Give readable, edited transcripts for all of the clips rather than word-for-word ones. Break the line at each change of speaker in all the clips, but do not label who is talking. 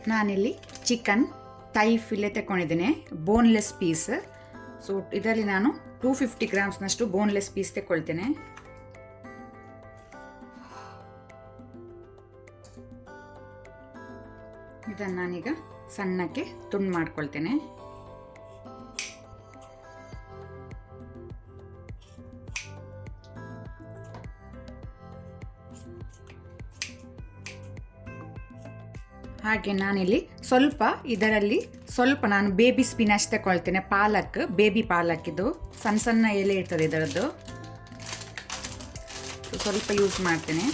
ನಾನಿಲ್ಲಿ chicken Thi phile ತಗೊಂಡಿದ್ದೇನೆ, boneless piece. So ಇದರಲ್ಲಿ ನಾನು 250 ಗ್ರಾಮ್ಸ್ನಷ್ಟು ಬೋನ್ಲೆಸ್ ಪೀಸ್ ತಗೊಳ್ತೇನೆ. ಇದನ್ನು ನಾನೀಗ ಸಣ್ಣಕ್ಕೆ ತುಂಡು ಮಾಡ್ಕೊಳ್ತೇನೆ. ಹಾಗೆ ನಾನಿಲ್ಲಿ ಇದರಲ್ಲಿ ಸ್ವಲ್ಪ ನಾನು ಬೇಬಿ ಸ್ಪಿನಾಚ್ ತಗೊಳ್ತೇನೆ. ಪಾಲಕ್, ಬೇಬಿ ಪಾಲಕ್, ಇದು ಸಣ್ಣ ಸಣ್ಣ ಎಲೆ ಇರ್ತದೆ ಇದರದ್ದು. ಸ್ವಲ್ಪ ಯೂಸ್ ಮಾಡ್ತೇನೆ.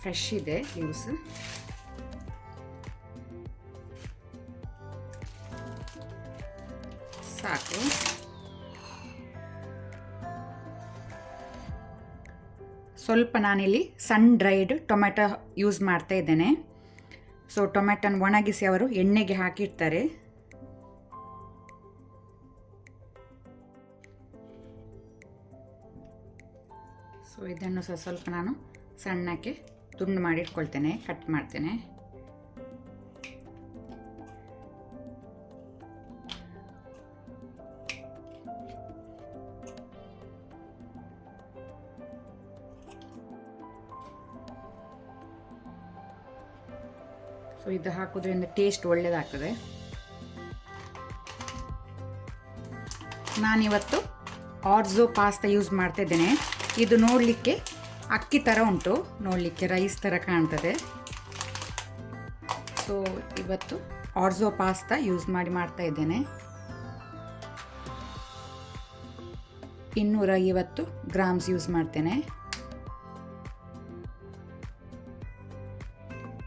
ಫ್ರೆಶ್ ಇದೆ ಯೂಸ್. ಸಾಕು. ಸ್ವಲ್ಪ ನಾನಿಲ್ಲಿ ಸನ್ ಡ್ರೈಡ್ ಟೊಮೆಟೊ ಯೂಸ್ ಮಾಡ್ತಾ ಇದ್ದೇನೆ. ಸೊ ಟೊಮೆಟೊನ ಒಣಗಿಸಿ ಅವರು ಎಣ್ಣೆಗೆ ಹಾಕಿರ್ತಾರೆ. ಸೊ ಇದನ್ನು ಸ್ವಲ್ಪ ನಾನು ಸಣ್ಣಕ್ಕೆ ತುಂಡು ಮಾಡಿ ಇಟ್ಕೊಳ್ತೇನೆ, ಕಟ್ ಮಾಡ್ತೇನೆ. ಸೊ ಇದು ಹಾಕೋದ್ರಿಂದ ಟೇಸ್ಟ್ ಒಳ್ಳೆಯದಾಗ್ತದೆ. ನಾನಿವತ್ತು ಆರ್ಜೋ ಪಾಸ್ತಾ ಯೂಸ್ ಮಾಡ್ತಾ ಇದ್ದೇನೆ. ಇದು ನೋಡಲಿಕ್ಕೆ ಅಕ್ಕಿ ಥರ ಉಂಟು, ನೋಡಲಿಕ್ಕೆ ರೈಸ್ ಥರ ಕಾಣ್ತದೆ. ಸೊ ಇವತ್ತು ಆರ್ಜೋ ಪಾಸ್ತಾ ಯೂಸ್ ಮಾಡ್ತಾ ಇದ್ದೇನೆ. 250 ಗ್ರಾಮ್ಸ್ ಯೂಸ್ ಮಾಡ್ತೇನೆ.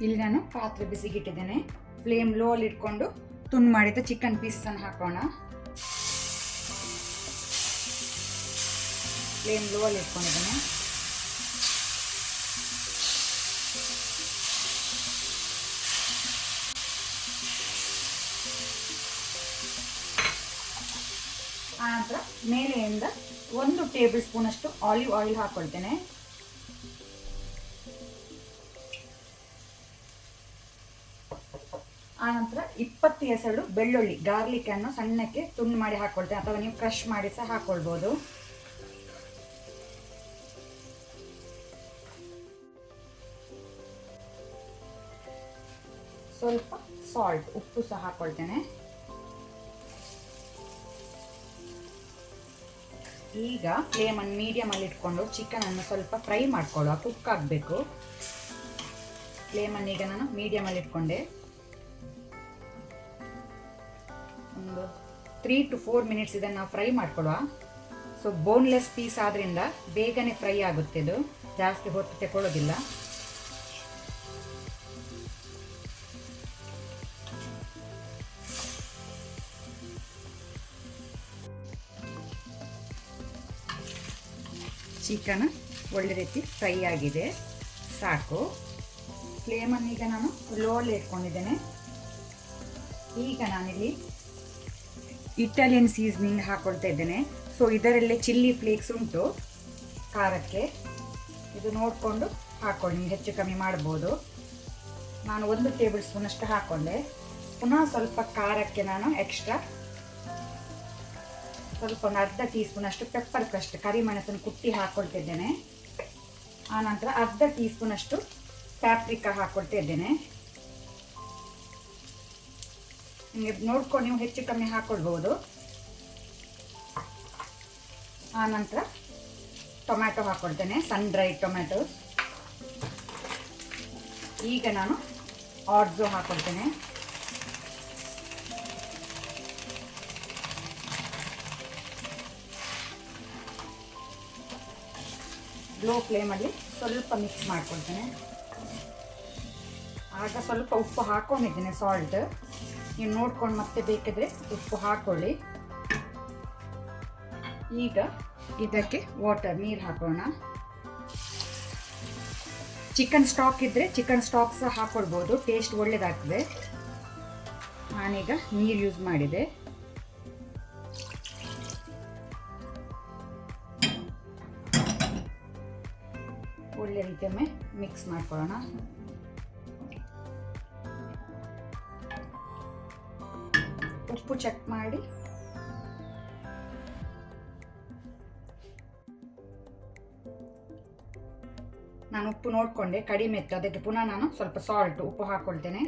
ಇಲ್ಲಿ ನಾನು ಪಾತ್ರೆ ಬಿಸಿಗಿಟ್ಟಿದ್ದೇನೆ. ಫ್ಲೇಮ್ ಲೋ ಅಲ್ಲಿ ಇಟ್ಕೊಂಡು ತುಂಡು ಮಾಡಿದ ಚಿಕನ್ ಪೀಸನ್ನು ಹಾಕೋಣ. ಫ್ಲೇಮ್ ಲೋ ಅಲ್ಲಿ ಇಟ್ಕೊಂಡಿದ್ದೇನೆ. ಆನಂತರ ಮೇಲೆಯಿಂದ 1 ಟೇಬಲ್ ಸ್ಪೂನ್ ಅಷ್ಟು ಆಲಿವ್ ಆಯಿಲ್ ಹಾಕೊಳ್ತೇನೆ. ಆನಂತರ 20 ಎಸಳು ಬೆಳ್ಳುಳ್ಳಿ, ಗಾರ್ಲಿಕ್ ಅನ್ನು ಸಣ್ಣಕ್ಕೆ ತುಂಡು ಮಾಡಿ ಹಾಕೊಳ್ತೇನೆ, ಅಥವಾ ನೀವು ಕ್ರಷ್ ಮಾಡಿ ಸಹ ಹಾಕೊಳ್ಬೋದು. ಸ್ವಲ್ಪ ಸಾಲ್ಟ್, ಉಪ್ಪು ಸಹ ಹಾಕೊಳ್ತೇನೆ. ಈಗ ಫ್ಲೇಮನ್ನು ಮೀಡಿಯಮ್ ಅಲ್ಲಿ ಇಟ್ಕೊಂಡು ಚಿಕನ್ ಅನ್ನು ಸ್ವಲ್ಪ ಫ್ರೈ ಮಾಡ್ಕೊಳ್ಳುವ, ಕುಕ್ ಆಗಬೇಕು. ಫ್ಲೇಮನ್ನು ಈಗ ನಾನು ಮೀಡಿಯಮ್ ಅಲ್ಲಿ ಇಟ್ಕೊಂಡೆ. ಒಂದು 3 to 4 ಮಿನಿಟ್ಸ್ ಇದನ್ನು ನಾವು ಫ್ರೈ ಮಾಡ್ಕೊಳ್ಳುವ. ಸೊ ಬೋನ್ಲೆಸ್ ಪೀಸ್ ಆದ್ರಿಂದ ಬೇಗನೆ ಫ್ರೈ ಆಗುತ್ತೆ, ಇದು ಜಾಸ್ತಿ ಹೊತ್ತು ತಗೊಳ್ಳೋದಿಲ್ಲ. ಚಿಕನ್ ಒಳ್ಳೆ ರೀತಿ ಫ್ರೈ ಆಗಿದೆ, ಸಾಕು. ಫ್ಲೇಮನ್ನು ಈಗ ನಾನು ಲೋ ಅಲ್ಲಿ ಇಟ್ಕೊಂಡಿದ್ದೇನೆ. ಈಗ ನಾನಿಲ್ಲಿ ಇಟಾಲಿಯನ್ ಸೀಸನಿಂಗ್ ಹಾಕೊಳ್ತಾ ಇದ್ದೇನೆ. ಸೊ ಇದರಲ್ಲೇ ಚಿಲ್ಲಿ ಫ್ಲೇಕ್ಸ್ ಉಂಟು ಖಾರಕ್ಕೆ, ಇದು ನೋಡಿಕೊಂಡು ಹಾಕ್ಕೊಳ್ಳಿ, ನೀವು ಹೆಚ್ಚು ಕಮ್ಮಿ ಮಾಡ್ಬೋದು. ನಾನು 1 ಟೇಬಲ್ ಸ್ಪೂನ್ ಅಷ್ಟು ಹಾಕ್ಕೊಂಡೆ. ಪುನಃ ಸ್ವಲ್ಪ ಖಾರಕ್ಕೆ ನಾನು ಎಕ್ಸ್ಟ್ರಾ ಸ್ವಲ್ಪ ಒಂದು ಅರ್ಧ ಟೀ ಸ್ಪೂನ್ ಅಷ್ಟು ಪೆಪ್ಪರ್ ಕ್ರಸ್ಟ್, ಕರಿಮೆಣಸನ್ನು ಕುಟ್ಟಿ ಹಾಕ್ಕೊಳ್ತಾ ಇದ್ದೇನೆ. ಆನಂತರ ಅರ್ಧ ಟೀ ಸ್ಪೂನ್ ಅಷ್ಟು ಪ್ಯಾಪ್ರಿಕಾ ಹಾಕ್ಕೊಳ್ತಾ ಇದ್ದೇನೆ. ನಿಮಗೆ ನೋಡ್ಕೊಂಡು ನೀವು ಹೆಚ್ಚು ಕಮ್ಮಿ ಹಾಕ್ಕೊಳ್ಬೋದು. ಆನಂತರ ಟೊಮ್ಯಾಟೊ ಹಾಕ್ಕೊಳ್ತೇನೆ, ಸನ್ ಡ್ರೈಡ್ ಟೊಮ್ಯಾಟೊ. ಈಗ ನಾನು ಆರ್ಜೋ ಹಾಕ್ಕೊಳ್ತೇನೆ. ಲೋ ಫ್ಲೇಮಲ್ಲಿ ಸ್ವಲ್ಪ ಮಿಕ್ಸ್ ಮಾಡ್ಕೊಳ್ತೇನೆ. ಆಗ ಸ್ವಲ್ಪ ಉಪ್ಪು ಹಾಕ್ಕೊಂಡಿದ್ದೇನೆ, ಸಾಲ್ಟ್. ನೀವು ನೋಡ್ಕೊಂಡು ಮತ್ತೆ ಬೇಕಿದ್ರೆ ಉಪ್ಪು ಹಾಕ್ಕೊಳ್ಳಿ. ಈಗ ಇದಕ್ಕೆ ವಾಟರ್, ನೀರು ಹಾಕೋಣ. ಚಿಕನ್ ಸ್ಟಾಕ್ ಇದ್ದರೆ ಚಿಕನ್ ಸ್ಟಾಕ್ ಸಹ ಹಾಕ್ಕೊಳ್ಬೋದು, ಟೇಸ್ಟ್ ಒಳ್ಳೆಯದಾಗ್ತದೆ. ನಾನೀಗ ನೀರು ಯೂಸ್ ಮಾಡಿದೆ. ಒಳ್ಳೆ ರೀತಿಯೊಮ್ಮೆ ಮಿಕ್ಸ್ ಮಾಡ್ಕೊಳ್ಳೋಣ. ಉಪ್ಪು ಚೆಕ್ ಮಾಡಿ. ನಾನು ಉಪ್ಪು ನೋಡಿಕೊಂಡೆ ಕಡಿಮೆ ಇತ್ತು, ಅದಕ್ಕೆ ಪುನಃ ನಾನು ಸ್ವಲ್ಪ ಸಾಲ್ಟ್ ಉಪ್ಪು ಹಾಕ್ಕೊಳ್ತೇನೆ.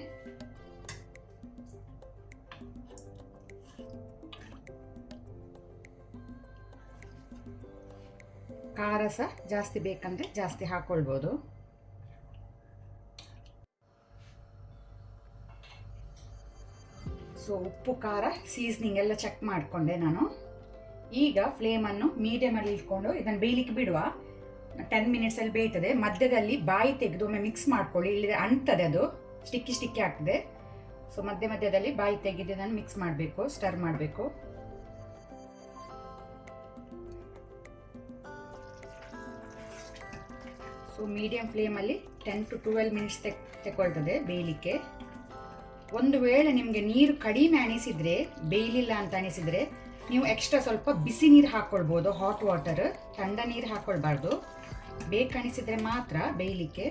ಖಾರ ಸಹ ಜಾಸ್ತಿ ಬೇಕಂದ್ರೆ ಜಾಸ್ತಿ ಹಾಕ್ಕೊಳ್ಬೋದು. ಸೊ ಉಪ್ಪು ಖಾರ ಸೀಸನಿಂಗ್ ಎಲ್ಲ ಚೆಕ್ ಮಾಡಿಕೊಂಡೆ ನಾನು. ಈಗ ಫ್ಲೇಮನ್ನು ಮೀಡಿಯಮಲ್ಲಿ ಇಟ್ಕೊಂಡು ಇದನ್ನು ಬೇಯಲಿಕ್ಕೆ ಬಿಡುವ. 10 ಮಿನಿಟ್ಸಲ್ಲಿ ಬೇಯ್ತದೆ. ಮಧ್ಯದಲ್ಲಿ ಬಾಯಿ ತೆಗೆದು ಒಮ್ಮೆ ಮಿಕ್ಸ್ ಮಾಡ್ಕೊಳ್ಳಿ, ಇಲ್ಲದೆ ಅಂಟದೆ, ಅದು ಸ್ಟಿಕ್ಕಿ ಆಗ್ತದೆ. ಸೊ ಮಧ್ಯದಲ್ಲಿ ಬಾಯಿ ತೆಗೆದು ಇದನ್ನು ಮಿಕ್ಸ್ ಮಾಡಬೇಕು, ಸ್ಟರ್ ಮಾಡಬೇಕು. ಸೊ ಮೀಡಿಯಂ ಫ್ಲೇಮಲ್ಲಿ 10 to 12 ಮಿನಿಟ್ಸ್ ತೆಗೊಳ್ತದೆ ಬೇಯಲಿಕ್ಕೆ. ಒಂದು ವೇಳೆ ನಿಮಗೆ ನೀರು ಕಡಿಮೆ ಅನಿಸಿದರೆ, ಬೇಯಲಿಲ್ಲ ಅಂತ ಅನಿಸಿದರೆ, ನೀವು ಎಕ್ಸ್ಟ್ರಾ ಸ್ವಲ್ಪ ಬಿಸಿ ನೀರು ಹಾಕ್ಕೊಳ್ಬೋದು, ಹಾಟ್ ವಾಟರ್. ಥಂಡ ನೀರು ಹಾಕ್ಕೊಳ್ಬಾರ್ದು, ಬೇಕನಿಸಿದರೆ ಮಾತ್ರ ಬೇಯಲಿಕ್ಕೆ.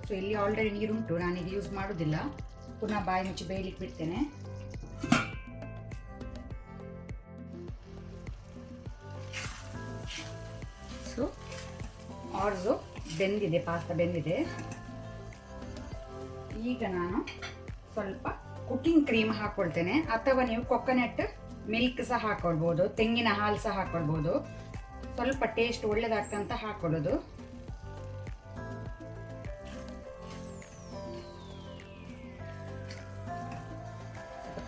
ಸೊ ಇಲ್ಲಿ ಆಲ್ರೆಡಿ ನೀರುಂಟು, ನಾನೀಗ ಯೂಸ್ ಮಾಡೋದಿಲ್ಲ. ಪುನಃ ಬಾಯಿ ಮುಚ್ಚಿ ಬೇಯಲಿಕ್ಕೆ ಬಿಡ್ತೇನೆ. ಸೊ ಆರ್ಜೋ ಬೆಂದಿದೆ, ಪಾಸ್ತಾ ಬೆಂದಿದೆ. ಈಗ ನಾನು ಸ್ವಲ್ಪ ಕುಕಿಂಗ್ ಕ್ರೀಮ್ ಹಾಕ್ಕೊಳ್ತೇನೆ, ಅಥವಾ ನೀವು ಕೊಕೊನಟ್ ಮಿಲ್ಕ್ ಸಹ ಹಾಕ್ಕೊಳ್ಬೋದು, ತೆಂಗಿನ ಹಾಲು ಸಹ ಹಾಕ್ಕೊಳ್ಬೋದು. ಸ್ವಲ್ಪ ಟೇಸ್ಟ್ ಒಳ್ಳೆದಾಗ್ತಂತ ಹಾಕ್ಕೊಳ್ಳೋದು.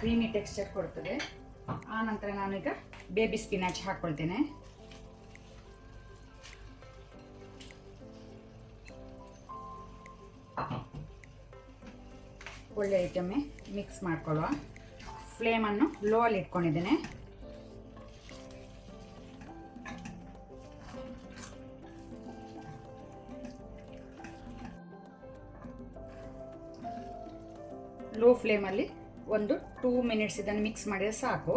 ಕ್ರೀಮಿ ಟೆಕ್ಸ್ಚರ್ ಕೊಡ್ತದೆ. ಆ ನಂತರ ನಾನೀಗ ಬೇಬಿ ಸ್ಪಿನಾಚ್ ಹಾಕ್ಕೊಳ್ತೇನೆ. ಒಳ್ಳೆ ಐಟಮ್ಮೆ ಮಿಕ್ಸ್ ಮಾಡ್ಕೊಳ್ಳುವ. ಫ್ಲೇಮನ್ನು ಲೋ ಅಲ್ಲಿ ಇಟ್ಕೊಂಡಿದ್ದೇನೆ. ಲೋ ಫ್ಲೇಮಲ್ಲಿ ಒಂದು 2 ಮಿನಿಟ್ಸ್ ಇದನ್ನು ಮಿಕ್ಸ್ ಮಾಡಿದ್ರೆ ಸಾಕು.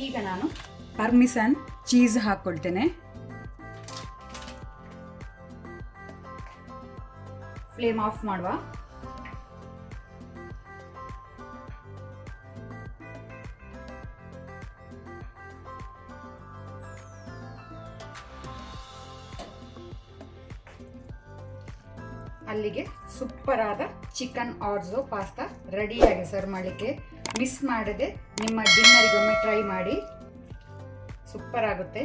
ಈಗ ನಾನು ಪಾರ್ಮೆಸನ್ ಚೀಸ್ ಹಾಕ್ಕೊಳ್ತೇನೆ. ಫ್ಲೇಮ್ ಆಫ್ ಮಾಡುವ. ಅಲ್ಲಿಗೆ ಸೂಪರ್ ಆದ ಚಿಕನ್ ಆರ್ಜೋ ಪಾಸ್ತಾ ರೆಡಿಯಾಗಿ ಸರ್ವ್ ಮಾಡಲಿಕ್ಕೆ. ಮಿಸ್ ಮಾಡದೆ ನಿಮ್ಮ ಡಿನ್ನರಿಗೆ ಒಮ್ಮೆ ಟ್ರೈ ಮಾಡಿ, ಸೂಪರ್ ಆಗುತ್ತೆ.